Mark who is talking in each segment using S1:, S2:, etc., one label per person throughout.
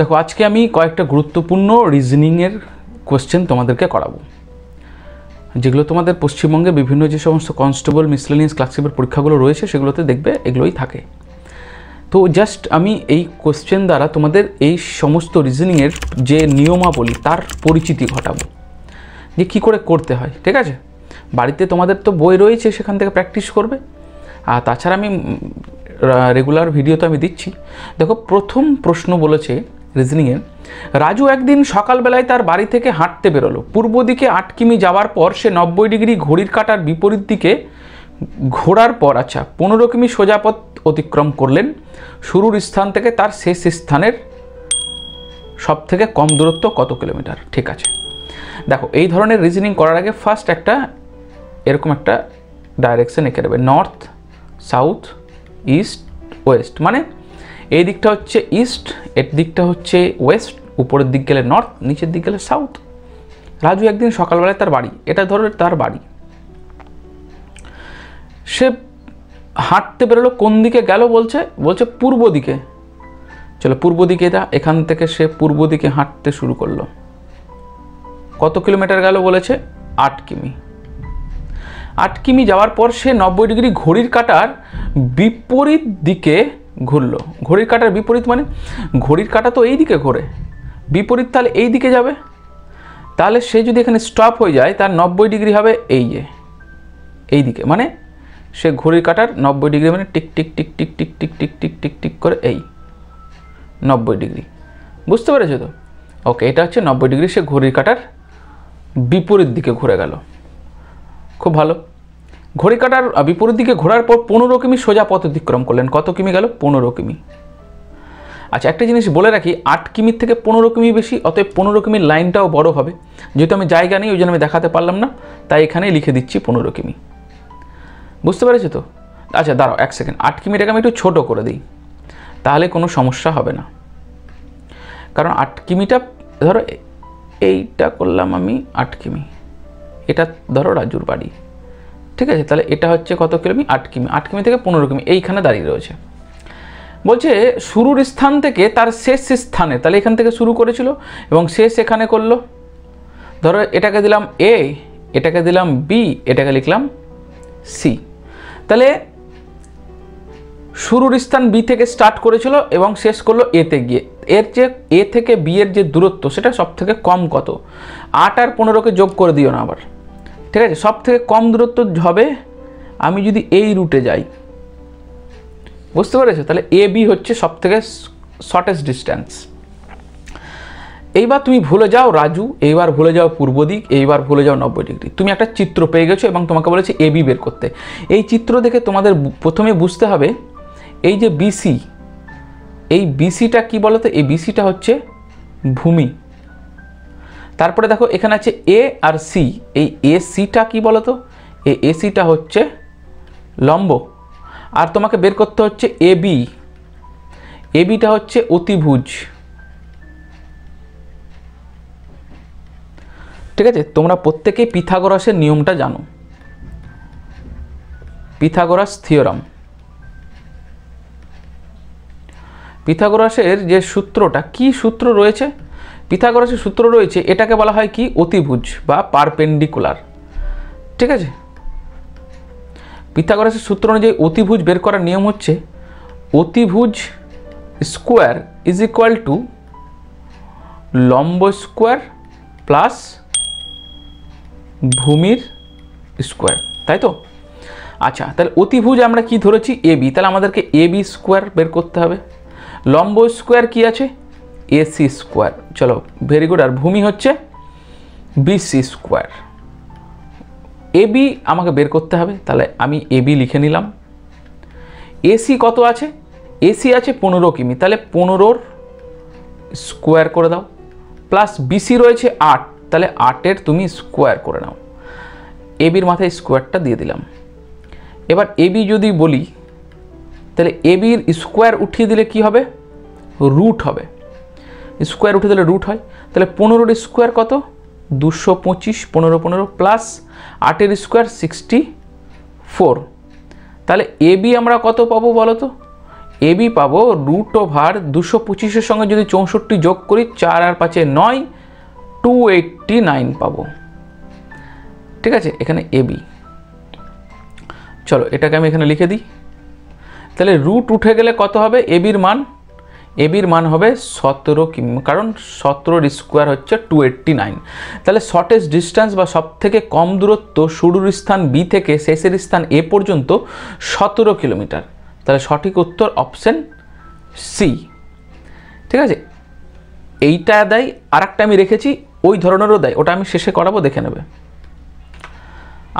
S1: দেখো আজকে আমি কয়েকটা গুরুত্বপূর্ণ রিজনিংয়ের কোয়েশ্চেন তোমাদেরকে করাবো, যেগুলো তোমাদের পশ্চিমবঙ্গের বিভিন্ন যে সমস্ত কনস্টেবল মিসলেনিয়াস ক্লার্কশিপের পরীক্ষাগুলো রয়েছে সেগুলোতে দেখবে এগুলোই থাকে। তো জাস্ট আমি এই কোয়েশ্চেন দ্বারা তোমাদের এই সমস্ত রিজনিংয়ের যে নিয়মাবলী তার পরিচিতি ঘটাবো, যে কী করে করতে হয়। ঠিক আছে, বাড়িতে তোমাদের তো বই রয়েছে, সেখান থেকে প্র্যাকটিস করবে। আর তাছাড়া আমি রেগুলার ভিডিও তো আমি দিচ্ছি। দেখো প্রথম প্রশ্ন বলেছে রিজনিংয়ে, রাজু একদিন সকালবেলায় তার বাড়ি থেকে হাঁটতে বেরোলো। পূর্ব দিকে 8 কিমি যাওয়ার পর সে 90 ডিগ্রি ঘড়ির কাঁটার বিপরীত দিকে ঘোরার পর 15 কিমি সোজা পথ অতিক্রম করলেন। শুরুর স্থান থেকে তার শেষ স্থানের সব থেকে কম দূরত্ব কত কিলোমিটার? ঠিক আছে, দেখো এই ধরনের রিজনিং করার আগে ফার্স্ট একটা এরকম একটা ডাইরেকশন এঁকে দেবে, নর্থ সাউথ ইস্ট ওয়েস্ট। মানে এই দিকটা হচ্ছে ইস্ট, এর দিকটা হচ্ছে ওয়েস্ট, উপরের দিক গেলে নর্থ, নিচের দিক গেলে সাউথ। রাজু একদিন সকালবেলায় তার বাড়ি, এটা ধরো তার বাড়ি, সে হাঁটতে বেরোলো। কোন দিকে গেল বলছে পূর্ব দিকে। চলো পূর্ব দিকে, এখান থেকে সে পূর্ব দিকে হাঁটতে শুরু করলো। কত কিলোমিটার গেল বলেছে? 8 কিমি। 8 কিমি যাওয়ার পর সে 90 ডিগ্রি ঘড়ির কাঁটার বিপরীত দিকে ঘুরলো। ঘড়ির কাঁটার বিপরীত মানে ঘড়ির কাঁটা তো এই দিকে ঘোরে, বিপরীত তাহলে এই দিকে যাবে। তাহলে সে যদি এখানে স্টপ হয়ে যায় তার 90 ডিগ্রি হবে এই দিকে, মানে সে ঘড়ির কাঁটার 90 ডিগ্রি মানে tick tick tick tick tick tick tick tick tick tick করে এই 90 ডিগ্রি। বুঝতে পেরেছো তো? ওকে, এটা হচ্ছে 90 ডিগ্রি, সে ঘড়ির কাঁটার বিপরীত দিকে ঘুরে গেল। খুব ভালো। ঘড়ি কাঁটার বিপরীত দিকে ঘোরার পর 15 কিমি সোজা পথ অতিক্রম করলেন। কত কিমি গেল? 15 কিমি। আচ্ছা, একটা জিনিস বলে রাখি, 8 কিমির থেকে 15 কিমি বেশি, অতএব 15 কিমির লাইনটাও বড় হবে। যেহেতু আমি জায়গা নেই ওই জন্য আমি দেখাতে পারলাম না, তাই এখানেই লিখে দিচ্ছি 15 কিমি। বুঝতে পেরেছো তো? আচ্ছা দাঁড়াও 1 সেকেন্ড, 8 কিমিটাকে আমি একটু ছোটো করে দিই, তাহলে কোনো সমস্যা হবে না। কারণ 8 কিমিটা ধরো এইটা করলাম আমি 8 কিমি, এটা ধরো রাজুর বাড়ি। ঠিক আছে, তাহলে এটা হচ্ছে কত কিমি? 8 কিমি। 8 কিমি থেকে 15 কিমি এইখানে দাঁড়িয়ে রয়েছে। বলছে শুরুর স্থান থেকে তার শেষ স্থানে, তাহলে এখান থেকে শুরু করেছিল এবং শেষ এখানে করলো। ধরো এটাকে দিলাম এ, এটাকে দিলাম বি, এটাকে লিখলাম সি। তাহলে শুরুর স্থান বি থেকে স্টার্ট করেছিল এবং শেষ করলো এতে গিয়ে। এর যে এ থেকে বি এর যে দূরত্ব সেটা সব থেকে কম কত? 8 আর 15কে যোগ করে দিও না আবার। ঠিক আছে, সব থেকে কম দূরত্ব হবে আমি যদি এই রুটে যাই। বুঝতে পেরেছো? তাহলে এ বি হচ্ছে সব থেকে শর্টেস্ট ডিস্ট্যান্স। এইবার তুমি ভুলে যাও রাজু, এইবার ভুলে যাও পূর্ব দিক, এইবার ভুলে যাও 90 ডিগ্রি। তুমি একটা চিত্র পেয়ে গেছো এবং তোমাকে বলেছে এ বি বের করতে। এই চিত্র দেখে তোমাদের প্রথমে বুঝতে হবে এই যে বিসি, এই বিসিটা কি বলতো? এই বিসিটা হচ্ছে ভূমি। তারপরে দেখো এখানে আছে এ আর সি, এই এ সিটা কি বলতো? এই এ সিটা হচ্ছে লম্ব। আর তোমাকে বের করতে হচ্ছে এ বি, এ বিটা হচ্ছে অতিভুজ। ঠিক আছে, তোমরা প্রত্যেকেই পিথাগোরাসের নিয়মটা জানো, পিথাগোরাস থিওরাম। পিথাগোরাসের যে সূত্রটা, কি সূত্র রয়েছে? পিথাগোরাসের সূত্র রয়েছে, এটাকে বলা হয় কি? অতিভুজ বা পারপেন্ডিকুলার। ঠিক আছে, পিথাগোরাসের সূত্র অনুযায়ী অতিভুজ বের করার নিয়ম হচ্ছে অতিভুজ স্কোয়ার ইজ ইকুয়াল টু লম্ব স্কোয়ার প্লাস ভূমির স্কোয়ার, তাই তো? আচ্ছা, তাহলে অতিভুজ আমরা কি ধরেছি? এ বি, তাহলে আমাদেরকে এ বি স্কোয়ার বের করতে হবে। লম্ব স্কোয়ার কি আছে? AC square. চলো ভেরি গুড। আর ভূমি হচ্ছে বিসি স্কোয়ার। এ বি আমাকে বের করতে হবে, তাহলে আমি এ বি লিখে নিলাম। এসি কত আছে? এসি আছে 15 কিমি, তাহলে 15 স্কোয়ার করে দাও। প্লাস বিসি রয়েছে 8, তাহলে 8-এর তুমি স্কোয়ার করে নাও। এ বির মাথায় স্কোয়ারটা দিয়ে দিলাম। এবার এ বি যদি বলি, তাহলে এ বির স্কোয়ার উঠিয়ে দিলে কি হবে? রুট হবে। স্কোয়ার উঠে দিলে রুট হয়। তাহলে 15-এর স্কোয়ার কত? 225। 15 15 প্লাস 8-এর স্কোয়ার 64। তাহলে এ বি আমরা কত পাবো বলো তো? এবি পাবো √225 সঙ্গে যদি 64 যোগ করি 4 আর 5 9, 289 পাবো। ঠিক আছে, এখানে এবি। চলো এটাকে আমি এখানে লিখে দিই। তাহলে রুট উঠে গেলে কত হবে এবির মান? এবির মান হবে 17 কিমি, কারণ 17 স্কোয়ার হচ্ছে 289। তাহলে শর্টেস্ট ডিস্টেন্স বা সব থেকে কম দূরত্ব শুরুর স্থান বি থেকে শেষের স্থান এ পর্যন্ত 17 কিলোমিটার। তাহলে সঠিক উত্তর অপশন সি। ঠিক আছে, এইটা দেয়। আর একটা আমি রেখেছি ওই ধরনেরও দেয়, ওটা আমি শেষে করাবো, দেখে নেবে।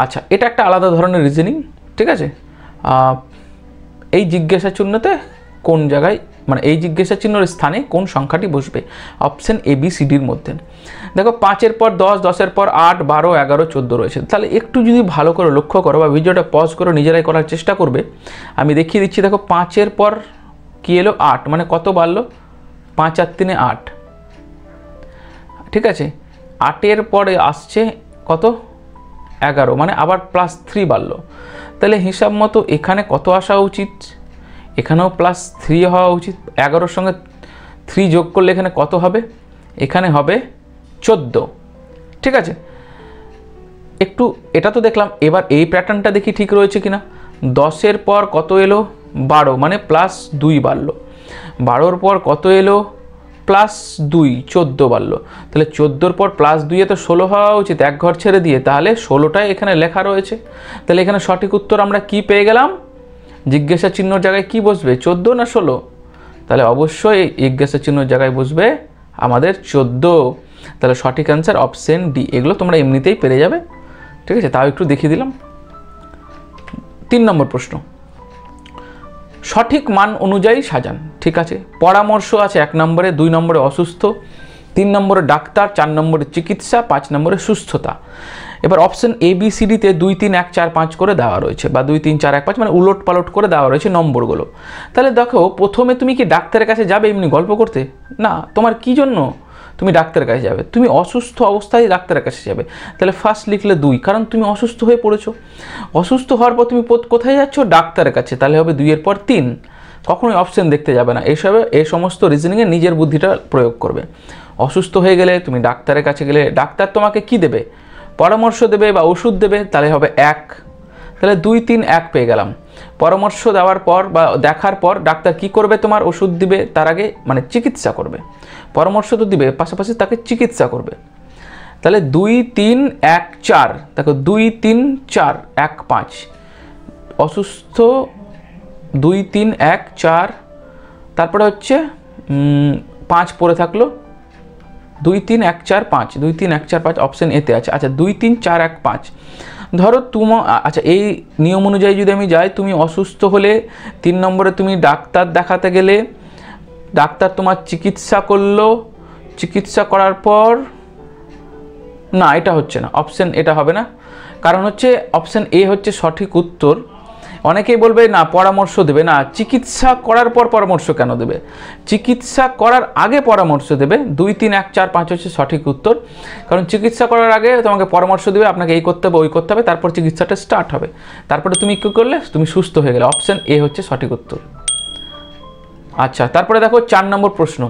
S1: আচ্ছা, এটা একটা আলাদা ধরনের রিজনিং। ঠিক আছে, এই জিজ্ঞাসা চিহ্নতে কোন জায়গায়, মানে এই জিজ্ঞাসা চিহ্নের স্থানে কোন সংখ্যাটি বসবে? অপশন এ বি সি ডির মধ্যে। দেখো 5-এর পর 10, 10-এর পর 8, 12, 11, 14 রয়েছে। তাহলে একটু যদি ভালো করে লক্ষ্য করো বা ভিডিওটা পজ করে নিজেরাই করার চেষ্টা করবে, আমি দেখিয়ে দিচ্ছি। দেখো 5-এর পর কি এলো? 8, মানে কত বাড়লো? 5 আর 3 8। ঠিক আছে, 8-এর পরে আসছে কত? 11, মানে আবার +3 বাড়লো। তাহলে হিসাব মতো এখানে কত আসা উচিত? এখানেও +3 হওয়া উচিত। 11-এর সঙ্গে 3 যোগ করলে এখানে কত হবে? এখানে হবে 14। ঠিক আছে, একটু এটা তো দেখলাম। এবার এই প্যাটার্নটা দেখি ঠিক রয়েছে কিনা। 10-এর পর কত এলো? 12, মানে +2 বাড়লো। 12-এর পর কত এলো? +2, 14 বাড়লো। তাহলে 14-এর পর +2-এ তো 16 হওয়া উচিত, এক ঘর ছেড়ে দিয়ে। তাহলে 16টাই এখানে লেখা রয়েছে। তাহলে এখানে সঠিক উত্তর আমরা কি পেয়ে গেলাম? জিজ্ঞাসা চিহ্নর জায়গায় কি বসবে? 14 না 16? তাহলে অবশ্যই জিজ্ঞাসা চিহ্নর জায়গায় বসবে আমাদের 14। তাহলে সঠিক অ্যান্সার অপশন ডি। এগুলো তোমরা এমনিতেই পেরে যাবে। ঠিক আছে, তাও একটু দেখিয়ে দিলাম। 3 নম্বর প্রশ্ন, সঠিক মান অনুযায়ী সাজান। ঠিক আছে, পরামর্শ আছে 1 নম্বরে, 2 নম্বরে অসুস্থ, 3 নম্বরে ডাক্তার, 4 নম্বরে চিকিৎসা, 5 নম্বরে সুস্থতা। এবার অপশন এ বি সি ডিতে 2 3 1 4 5 করে দেওয়া রয়েছে, বা 2 3 4 1 5, মানে উলট পালট করে দেওয়া রয়েছে নম্বরগুলো। তাহলে দেখো প্রথমে তুমি কি ডাক্তারের কাছে যাবে এমনি গল্প করতে? না, তোমার কি জন্য তুমি ডাক্তারের কাছে যাবে? তুমি অসুস্থ অবস্থায় ডাক্তারের কাছে যাবে। তাহলে ফার্স্ট লিখলে 2, কারণ তুমি অসুস্থ হয়ে পড়েছো। অসুস্থ হওয়ার পর তুমি কোথায় যাচ্ছ? ডাক্তারের কাছে। তাহলে হবে 2-এর পর 3। কখনোই অপশন দেখতে যাবে না। এই সমস্ত রিজনিংয়ে নিজের বুদ্ধিটা প্রয়োগ করবে। অসুস্থ হয়ে গেলে তুমি ডাক্তারের কাছে গেলে ডাক্তার তোমাকে কি দেবে? পরামর্শ দেবে বা ওষুধ দেবে। তাহলে হবে 1। তাহলে 2 3 1 পেয়ে গেলাম। পরামর্শ দেওয়ার পর বা দেখার পর ডাক্তার কি করবে? তোমার ওষুধ দিবে, তার আগে মানে চিকিৎসা করবে। পরামর্শ তো দিবে, পাশাপাশি তাকে চিকিৎসা করবে। তাহলে 2 3 1 4, দেখো 2 3 4 1 5, অসুস্থ 2 3 1 4, তারপরে হচ্ছে 5 পড়ে থাকলো। 2 3 1 4 5, 2 3 1 4 5 অপশন এতে আছে। আচ্ছা 2 3 4 1 5, ধরো আচ্ছা এই নিয়ম অনুযায়ী যদি আমি যাই, তুমি অসুস্থ হলে 3 নম্বরে তুমি ডাক্তার দেখাতে গেলে, ডাক্তার তোমার চিকিৎসা করলো, চিকিৎসা করার পর না, এটা হচ্ছে না, অপশন এটা হবে না। কারণ হচ্ছে অপশন এ হচ্ছে সঠিক উত্তর। অনেকেই বলবে না পরামর্শ দেবে না, চিকিৎসা করার পর পরামর্শ কেন দেবে? চিকিৎসা করার আগে পরামর্শ দেবে। 2 3 1 4 5 হচ্ছে সঠিক উত্তর। কারণ চিকিৎসা করার আগে তোমাকে পরামর্শ দেবে, আপনাকে এই করতে হবে ওই করতে হবে, তারপর চিকিৎসাটা স্টার্ট হবে। তারপরে তুমি কী করলে? তুমি সুস্থ হয়ে গেলে। অপশন এ হচ্ছে সঠিক উত্তর। আচ্ছা, তারপরে দেখো 4 নম্বর প্রশ্ন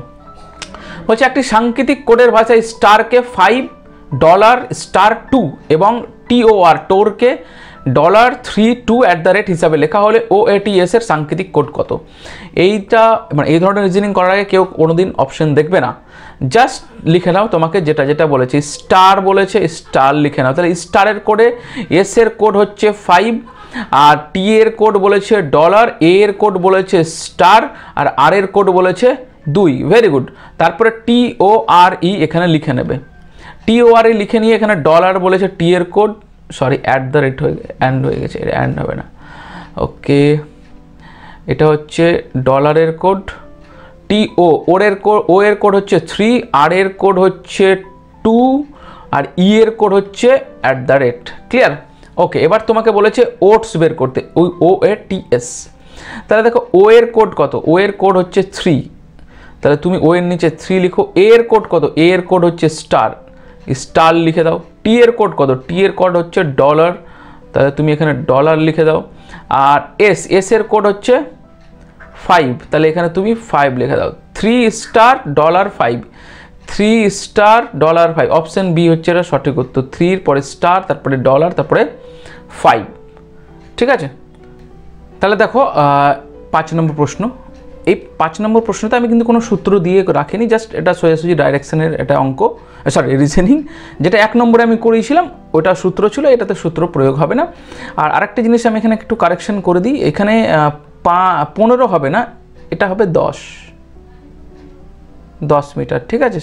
S1: হচ্ছে, একটি সাংকেতিক কোডের ভাষায় স্টারকে $5 এবং TOR টোরকে $32 হিসাবে লেখা হলে OATS এর সাংকেতিক কোড কত? এইটা মানে এই ধরনের রিজনিং করার আগে কেউ কোনোদিন অপশন দেখবে না, জাস্ট লিখে নাও। তোমাকে যেটা যেটা বলেছে, স্টার বলেছে স্টার লিখে নাও। তাহলে স্টারের কোডে এস এর কোড হচ্ছে 5, আর টি এর কোড বলেছে $, এ এর কোড বলেছে স্টার, আর আর এর কোড বলেছে 2। Very good. তারপরে TORE এখানে লিখে নেবে। TORE লিখে নিয়ে এখানে ডলার বলেছে, টি এর কোড, সরি @ হয়ে গেছে, অ্যান্ড হবে না। ওকে, এটা হচ্ছে ডলারের কোড। ও এর কোড হচ্ছে 3, আর এর কোড হচ্ছে 2, আর ই এর কোড হচ্ছে @। ক্লিয়ার? ওকে, এবার তোমাকে বলেছে ওটস বের করতে, ওই OATS। তাহলে দেখো ও এর কোড কত? ও এর কোড হচ্ছে 3, তাহলে তুমি ও এর নিচে 3 লিখো। এ এর কোড কত? এ এর কোড হচ্ছে স্টার লিখে দাও। টি এর কোড কত? টি এর কোড হচ্ছে $, তাহলে তুমি এখানে $লিখে দাও। আর এস এর কোড হচ্ছে 5, তাহলে এখানে তুমি 5 লিখে দাও। $3 $5 অপশন বি হচ্ছে এটা সঠিক উত্তর। 3 এর পরে স্টার, তারপরে ডলার, তারপরে 5। ঠিক আছে, তাহলে দেখো 5 নম্বর প্রশ্ন। এই 5 নম্বর প্রশ্নতে আমি কিন্তু কোনো সূত্র দিয়ে রাখিনি, জাস্ট এটা সোজাসুজি ডাইরেকশনের এটা অঙ্ক, সরি রিজনিং। যেটা 1 নম্বরে আমি করিয়েছিলাম ওটা সূত্র ছিল, এটাতে সূত্র প্রয়োগ হবে না। আর আরেকটা জিনিস আমি এখানে একটু কারেকশন করে দিই, এখানে 15 হবে না, এটা হবে 10 মিটার। ঠিক আছে,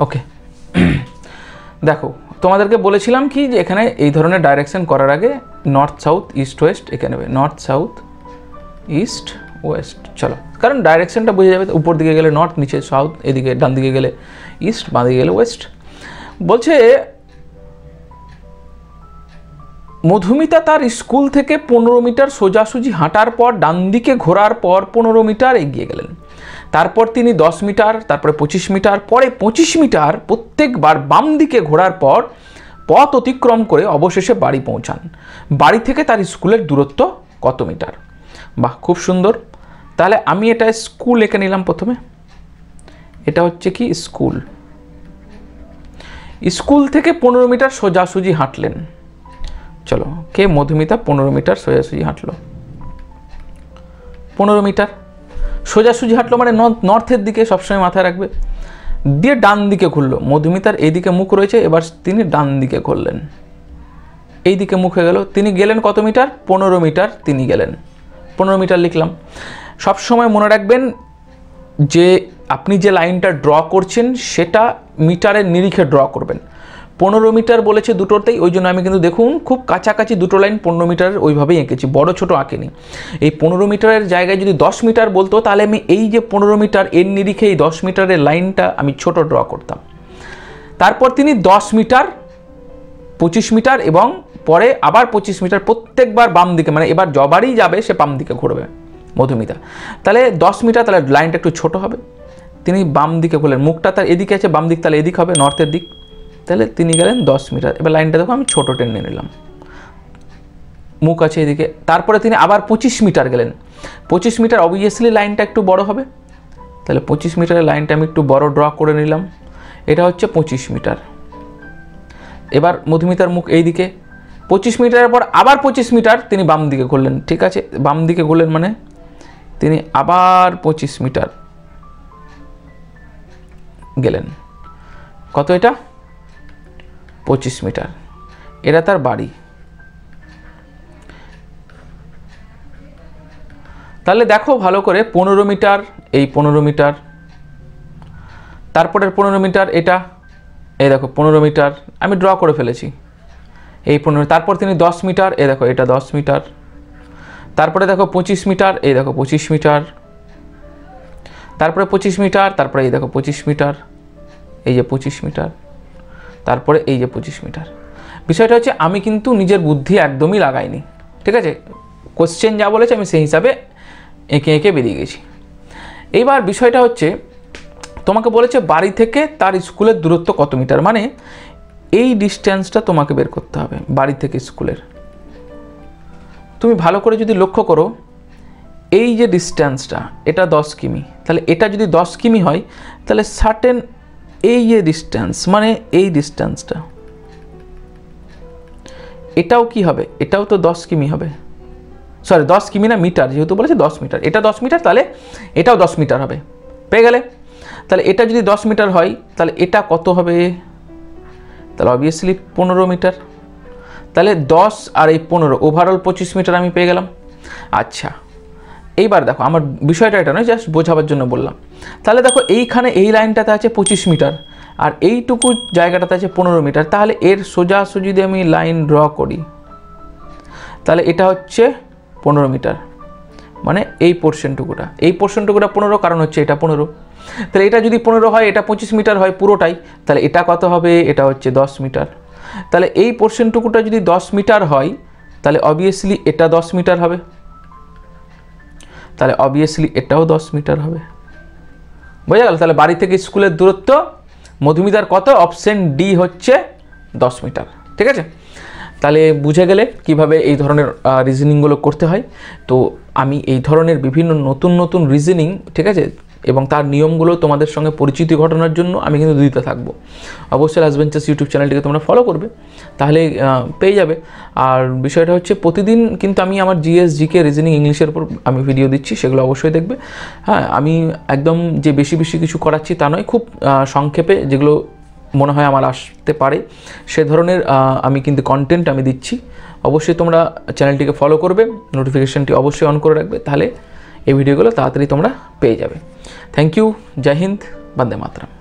S1: ওকে। দেখো তোমাদেরকে বলেছিলাম কি যে এখানে এই ধরনের ডাইরেকশন করার আগে নর্থ সাউথ ইস্ট ওয়েস্ট এখানে নেবে, নর্থ সাউথ ইস্ট ওয়েস্ট। চলো, কারণ ডাইরেকশনটা বোঝা যাবে, উপর দিকে গেলে নর্থ, নিচে সাউথ, এদিকে ডান দিকে গেলে ইস্ট, বাঁ দিকে গেলে ওয়েস্ট। বলছে মধুমিতা তার স্কুল থেকে 15 মিটার সোজাসুজি হাঁটার পর ডান দিকে ঘোরার পর 15 মিটার এগিয়ে গেলেন। তারপর তিনি 10 মিটার, তারপরে 25 মিটার, পরে 25 মিটার প্রত্যেকবার বাম দিকে ঘোরার পর পথ অতিক্রম করে অবশেষে বাড়ি পৌঁছান। বাড়ি থেকে তার স্কুলের দূরত্ব কত মিটার? বাহ, খুব সুন্দর। তাহলে আমি এটা স্কুল এঁকে নিলাম প্রথমে। এটা হচ্ছে কি স্কুল। স্কুল থেকে 15 মিটার সোজাসুজি হাঁটলেন। চলো, কে? মধুমিতা 15 মিটার সোজাসুজি হাঁটলো। 15 মিটার সোজাসুজি হাঁটলো মানে নর্থের দিকে, সবসময় মাথায় রাখবে। দিয়ে ডান দিকে ঘুরলো। মধুমিতার এইদিকে মুখ রয়েছে, এবার তিনি ডান দিকে ঘুরলেন, এই দিকে মুখ হয়ে গেল। তিনি গেলেন কত মিটার? 15 মিটার তিনি গেলেন। 15 মিটার লিখলাম। সবসময় মনে রাখবেন যে আপনি যে লাইনটা ড্র করছেন সেটা মিটারের নিরিখে ড্র করবেন। 15 মিটার বলেছে দুটোতেই, ওই জন্য আমি কিন্তু দেখুন খুব কাছাকাছি দুটো লাইন 15 মিটারের ওইভাবেই এঁকেছি, বড় ছোট আঁকেনি। এই 15 মিটারের জায়গায় যদি 10 মিটার বলতো তাহলে আমি এই যে 15 মিটার এর নিরিখে এই 10 মিটারের লাইনটা আমি ছোট ড্র করতাম। তারপর তিনি 10 মিটার, 25 মিটার এবং পরে আবার 25 মিটার, প্রত্যেকবার বাম দিকে, মানে এবার যবারই যাবে সে বাম দিকে ঘুরবে মধুমিতা। তাহলে 10 মিটার, তাহলে লাইনটা একটু ছোট হবে। তিনি বাম দিকে ঘুরলেন, মুখটা তার এদিকে আছে, বাম দিক তাহলে এদিক হবে, নর্থের দিক। তাহলে তিনি গেলেন 10 মিটার। এবার লাইনটা দেখো আমি ছোট টেনে নিলাম, মুখ আছে এদিকে। তারপরে তিনি আবার 25 মিটার গেলেন। 25 মিটার অবভিয়াসলি লাইনটা একটু বড় হবে, তাহলে 25 মিটারের লাইনটা আমি একটু বড় ড্র করে নিলাম। এটা হচ্ছে 25 মিটার। এবার মধুমিতার মুখ এই দিকে। 25 মিটারের পর আবার 25 মিটার তিনি বাম দিকে ঘুরলেন। ঠিক আছে, বাম দিকে ঘুরলেন মানে তিনি আবার 25 মিটার গেলেন। কত এটা? 25 মিটার। এটা তার বাড়ি। তাহলে দেখো ভালো করে, 15 মিটার, এই 15 মিটার, তারপরের 15 মিটার এটা, এই দেখো 15 মিটার আমি ড্র করে ফেলেছি, এই 15। তারপর তিনি 10 মিটার, এই দেখো এটা 10 মিটার। তারপরে দেখো 25 মিটার, এই দেখো 25 মিটার। তারপরে 25 মিটার, তারপরে এই দেখো 25 মিটার, এই যে 25 মিটার, তারপরে এই যে 25 মিটার। বিষয়টা হচ্ছে আমি কিন্তু নিজের বুদ্ধি একদমই লাগাইনি, ঠিক আছে? কোশ্চেন যা বলেছে আমি সেই হিসাবে এঁকে এঁকে বেরিয়ে গেছি। এইবার বিষয়টা হচ্ছে তোমাকে বলেছে বাড়ি থেকে তার স্কুলের দূরত্ব কত মিটার, মানে এই ডিস্টেন্সটা তোমাকে বের করতে হবে বাড়ি থেকে স্কুলের। তুমি ভালো করে যদি লক্ষ্য করো, এই যে ডিস্টেন্সটা এটা 10 কিমি, তাহলে এটা যদি 10 কিমি হয় তাহলে সার্টেন এই যে ডিস্টেন্স, মানে এই ডিস্টেন্সটা এটাও কি হবে? এটাও তো 10 কিমি হবে, সরি 10 কিমি না, মিটার, যেহেতু বলেছে 10 মিটার, এটা 10 মিটার, তাহলে এটাও 10 মিটার হবে। পেয়ে গেলে? তাহলে এটা যদি 10 মিটার হয় তাহলে এটা কত হবে? তাহলে অবভিয়াসলি 15 মিটার। তাহলে 10 আর এই 15 ওভারঅল 25 মিটার আমি পেয়ে গেলাম। আচ্ছা, এইবার দেখো আমার বিষয়টা এটা নয়, জাস্ট বোঝাবার জন্য বললাম। তাহলে দেখো এইখানে এই লাইনটাতে আছে 25 মিটার আর এইটুকু জায়গাটাতে আছে 15 মিটার। তাহলে এর সোজাসুজি যদি আমি লাইন ড্র করি তাহলে এটা হচ্ছে 15 মিটার, মানে এই পোর্শনটুকুটা, এই পোর্শনটুকুটা 15, কারণ হচ্ছে এটা 15। তাহলে এটা যদি 15 হয়, এটা 25 মিটার হয় পুরোটাই, তাহলে এটা কত হবে? এটা হচ্ছে 10 মিটার। তাহলে এই পোর্শনটুকুটা যদি 10 মিটার হয় তাহলে অবভিয়াসলি এটা 10 মিটার হবে, তাহলে অবভিয়াসলি এটাও 10 মিটার হবে। বোঝা গেল? তাহলে বাড়ি থেকে স্কুলের দূরত্ব মধুমিতার কত? অপশন ডি হচ্ছে 10 মিটার। ঠিক আছে, তাহলে বুঝে গেলে কিভাবে এই ধরনের রিজনিংগুলো করতে হয়। তো আমি এই ধরনের বিভিন্ন নতুন নতুন রিজনিং, ঠিক আছে, এবং তার নিয়মগুলো তোমাদের সঙ্গে পরিচিতি ঘটানোর জন্য আমি কিন্তু দিতে থাকবো। অবশ্যই লাস্ট বেঞ্চেস ইউটিউব চ্যানেলটিকে তোমরা ফলো করবে, তাহলে পেয়ে যাবে। আর বিষয়টা হচ্ছে প্রতিদিন কিন্তু আমি আমার জিএস, জিকে, রিজনিং, ইংলিশের উপর আমি ভিডিও দিচ্ছি, সেগুলো অবশ্যই দেখবে। হ্যাঁ, আমি একদম যে বেশি বেশি কিছু করাচ্ছি তা নয়, খুব সংক্ষেপে যেগুলো মনে হয় আমার আসতে পারে সে ধরনের আমি কিন্তু কন্টেন্ট আমি দিচ্ছি। অবশ্যই তোমরা চ্যানেলটিকে ফলো করবে, নোটিফিকেশানটি অবশ্যই অন করে রাখবে, তাহলে এই ভিডিওগুলো তাড়াতাড়ি তোমরা পেয়ে যাবে। Thank you, Jai Hind, Vande Mataram.